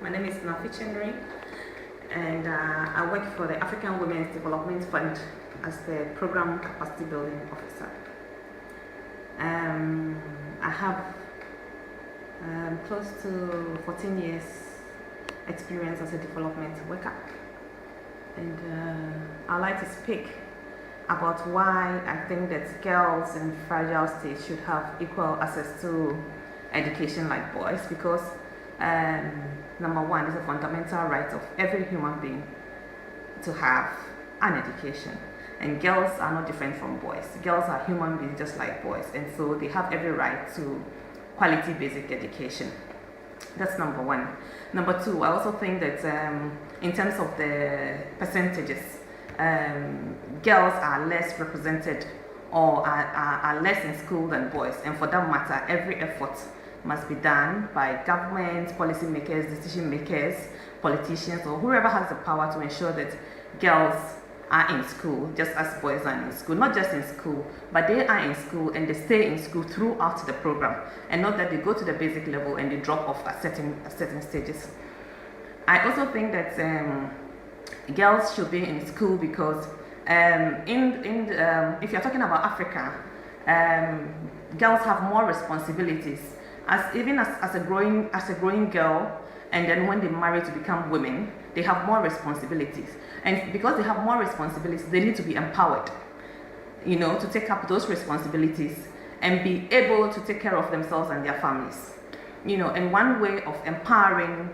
My name is Nafi Chendri, and I work for the African Women's Development Fund as the Program Capacity Building Officer. I have close to 14 years experience as a development worker, and I'd like to speak about why I think that girls in fragile states should have equal access to education like boys, because number one, it's a fundamental right of every human being to have an education, and girls are not different from boys. Girls are human beings just like boys, and so they have every right to quality basic education. That's number one. Number two, I also think that in terms of the percentages, girls are less represented or are less in school than boys, and for that matter, every effort must be done by government, policymakers, decision makers, politicians, or whoever has the power to ensure that girls are in school just as boys are in school. Not just in school, but they are in school and they stay in school throughout the program, and not that they go to the basic level and they drop off at certain stages. I also think that girls should be in school because if you're talking about Africa, girls have more responsibilities as a growing girl, and then when they marry to become women, they have more responsibilities, and because they have more responsibilities, they need to be empowered, to take up those responsibilities and be able to take care of themselves and their families. And one way of empowering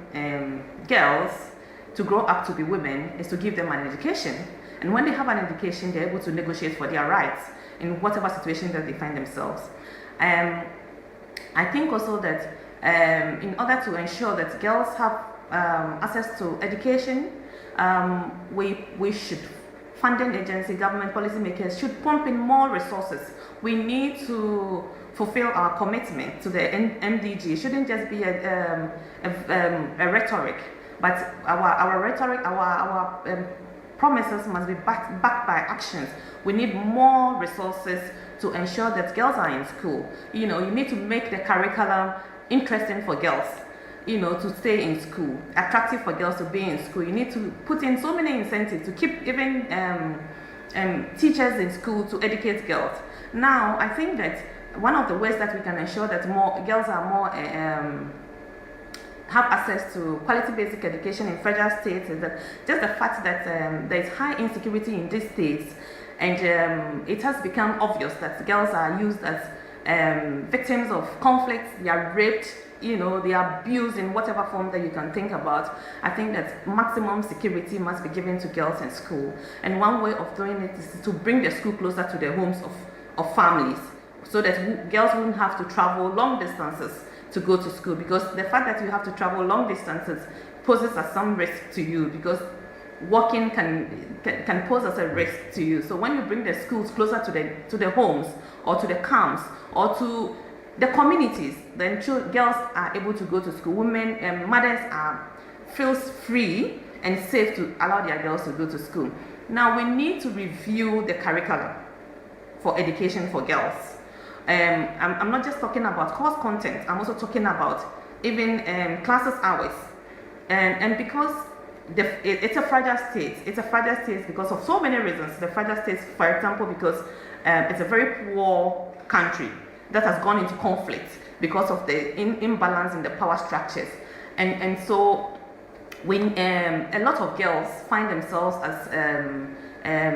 girls to grow up to be women is to give them an education. And when they have an education, they're able to negotiate for their rights in whatever situation that they find themselves. I think also that in order to ensure that girls have access to education, we should, funding agency, government, policymakers should pump in more resources. We need to fulfill our commitment to the MDG. It shouldn't just be a rhetoric, but our rhetoric, our promises must be backed by actions. We need more resources to ensure that girls are in school. You need to make the curriculum interesting for girls, to stay in school, attractive for girls to be in school. You need to put in so many incentives to keep even teachers in school to educate girls. Now, I think that one of the ways that we can ensure that more girls are more have access to quality basic education in fragile states is that just the fact that there is high insecurity in these states, and it has become obvious that girls are used as victims of conflicts. They are raped, they are abused in whatever form that you can think about. I think that maximum security must be given to girls in school, and one way of doing it is to bring the school closer to the homes of families, so that girls wouldn't have to travel long distances to go to school, because the fact that you have to travel long distances poses as some risk to you, because walking can pose as a risk to you. So when you bring the schools closer to the homes or to the camps or to the communities, then girls are able to go to school. Women, mothers feels free and safe to allow their girls to go to school. Now we need to review the curriculum for education for girls. I'm not just talking about course content, I'm also talking about even classes hours. And because it's a fragile state because of so many reasons. The fragile state, for example, because it's a very poor country that has gone into conflict because of the imbalance in the power structures. And so when a lot of girls find themselves as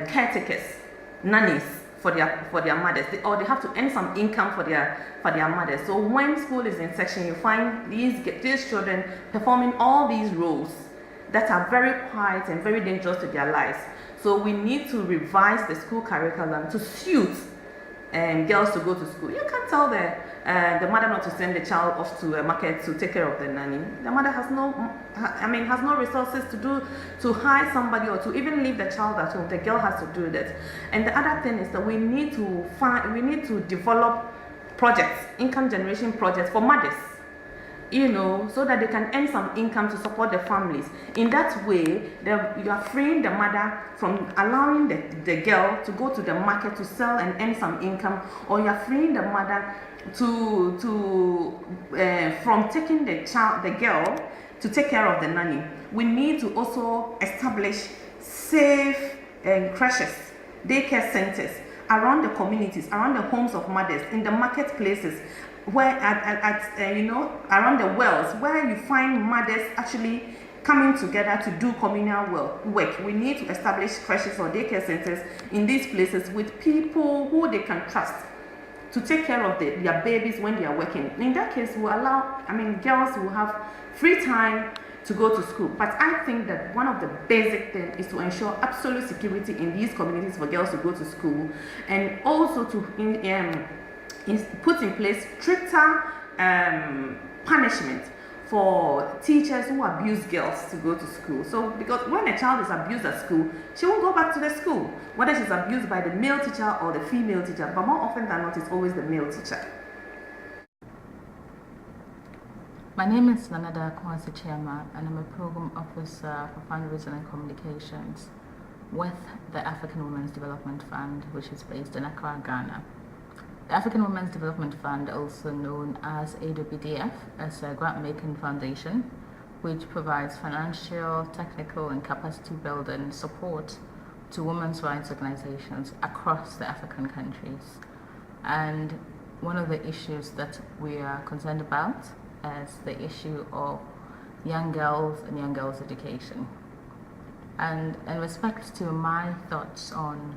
caretakers, nannies, for their mothers, or they have to earn some income for their mothers. So when school is in session, you find these children performing all these roles that are very quiet and very dangerous to their lives. So we need to revise the school curriculum to suit girls to go to school. You can't tell the mother not to send the child off to a market to take care of the nanny. The mother has no resources to hire somebody or to even leave the child at home. The girl has to do that. And the other thing is that we need to develop projects, income generation projects for mothers, so that they can earn some income to support their families. In that way, you are freeing the mother from allowing the girl to go to the market to sell and earn some income, or you are freeing the mother from taking the girl to take care of the nanny. We need to also establish safe creches, daycare centers around the communities, around the homes of mothers, in the marketplaces, where around the wells, where you find mothers actually coming together to do communal work. We need to establish creches or daycare centers in these places with people who they can trust to take care of their babies when they are working. In that case, we'll allow, girls will have free time to go to school. But I think that one of the basic things is to ensure absolute security in these communities for girls to go to school, and also to put in place stricter punishment for teachers who abuse girls to go to school. So, because when a child is abused at school, she won't go back to the school, whether she's abused by the male teacher or the female teacher, but more often than not, it's always the male teacher. My name is Nanada Kwasi Chiama, and I'm a Program Officer for Fundraising and Communications with the African Women's Development Fund, which is based in Accra, Ghana. The African Women's Development Fund, also known as AWDF, is a grant-making foundation which provides financial, technical, and capacity building support to women's rights organizations across the African countries. And one of the issues that we are concerned about is the issue of young girls and young girls' education. And in respect to my thoughts on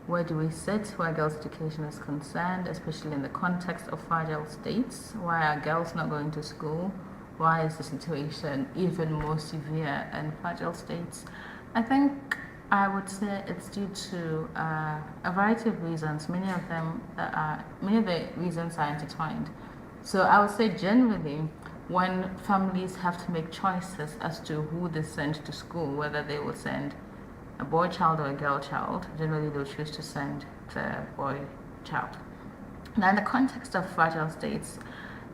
where do we sit where girls' education is concerned, especially in the context of fragile states, why are girls not going to school? Why is the situation even more severe in fragile states? I think I would say it's due to a variety of reasons. Many of the reasons are intertwined. So I would say generally, when families have to make choices as to who they send to school, whether they will send a boy child or a girl child, generally they'll choose to send the boy child. Now, in the context of fragile states,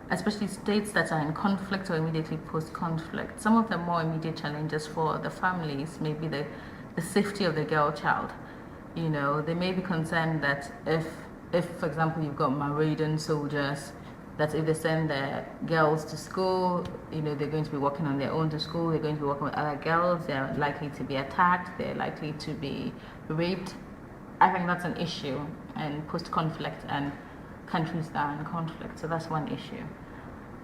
especially states that are in conflict or immediately post-conflict, some of the more immediate challenges for the families may be the safety of the girl child. You know, they may be concerned that if for example, you've got Marauding soldiers, that if they send their girls to school, you know, they're going to be walking on their own to school, they're going to be walking with other girls, they're likely to be attacked, they're likely to be raped. I think that's an issue in post-conflict and countries that are in conflict, so that's one issue.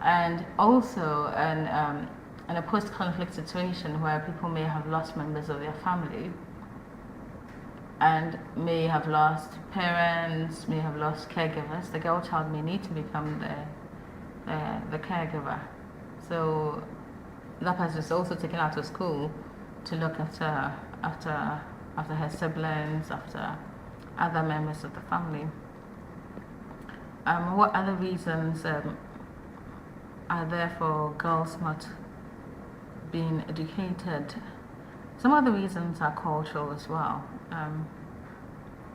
And also in a post-conflict situation where people may have lost members of their family, and may have lost parents, may have lost caregivers, the girl child may need to become the caregiver. So that person is also taken out of school to look after her siblings, after other members of the family. What other reasons are there for girls not being educated? Some of the reasons are cultural as well.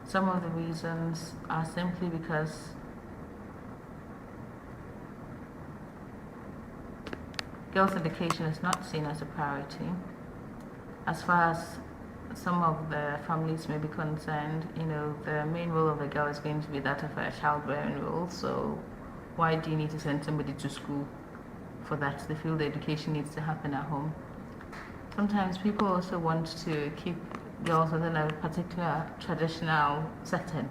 Some of the reasons are simply because girls' education is not seen as a priority. As far as some of the families may be concerned, you know, the main role of the girl is going to be that of a childbearing role, so why do you need to send somebody to school for that? They feel the education needs to happen at home. Sometimes people also want to keep girls within a particular traditional setting,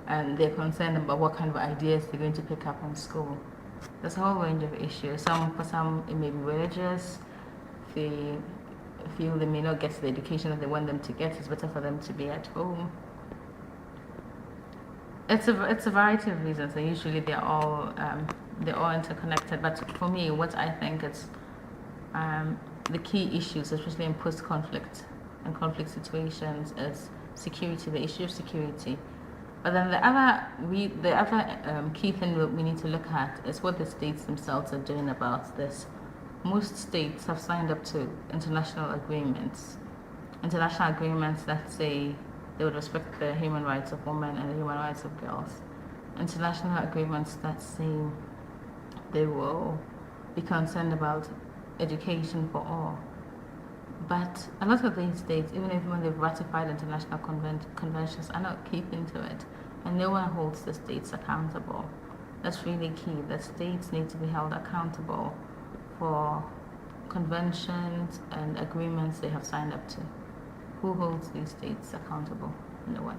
and they're concerned about what kind of ideas they're going to pick up in school. There's a whole range of issues. For some it may be religious. They feel they may not get the education that they want them to get. It's better for them to be at home. It's a variety of reasons, and usually they're all interconnected. But for me, what I think is the key issues, especially in post-conflict and conflict situations, is security, the issue of security. But then the other key thing that we need to look at is what the states themselves are doing about this. Most states have signed up to international agreements that say they would respect the human rights of women and the human rights of girls. International agreements that say they will be concerned about education for all. But a lot of these states, even when they've ratified international conventions, are not keeping to it, and no one holds the states accountable. That's really key. The states need to be held accountable for conventions and agreements they have signed up to? Who holds these states accountable in a way?